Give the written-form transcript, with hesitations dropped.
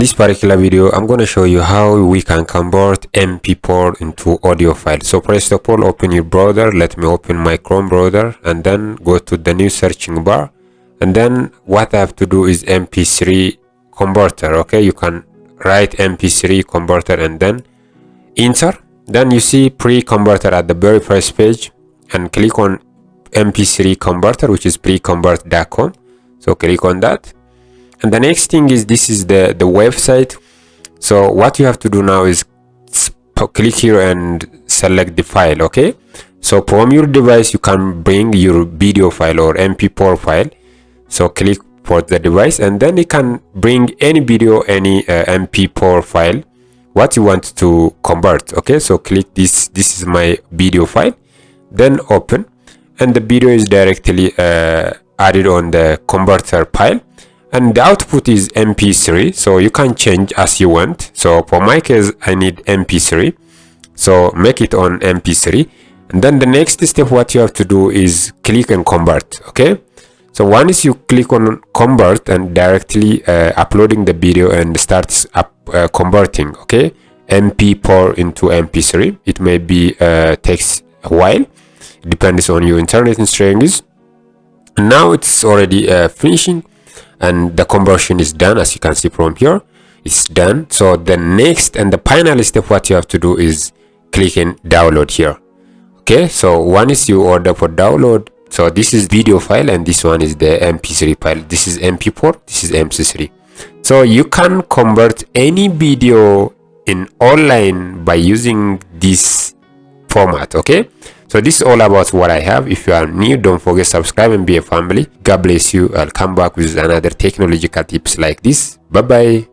This particular video, I'm going to show you how we can convert MP4 into audio file. So first of all, open your browser. Let me open my Chrome browser and then go to the new searching bar. And then what I have to do is MP3 converter. Okay, you can write MP3 converter and then enter. Then you see pre-converter at the very first page and click on MP3 converter, which is preconvert.com. So click on that. And the next thing is, this is the website. So what you have to do now is click here and select the file. Okay, so from your device you can bring your video file or MP4 file. So click for the device and then you can bring any video, any MP4 file what you want to convert. Okay, so click this is my video file, then open, and the video is directly added on the converter file. And the output is MP3, so you can change as you want. So for my case, I need MP3, so make it on MP3. And then the next step, what you have to do is click and convert. Okay, so once you click on convert and directly uploading the video and starts converting, okay, MP4 into MP3. It may be takes a while, depends on your internet strength. And now it's already finishing. And the conversion is done, as you can see from here. It's done. So the next and the final step, what you have to do is click and download here. Okay, so one is you order for download. So this is video file and this one is the MP3 file. This is MP4, this is MP3. So you can convert any video in online by using this format. Okay, so this is all about what I have. If you are new, don't forget subscribe and be a family. God bless you. I'll come back with another technological tips like this. Bye bye.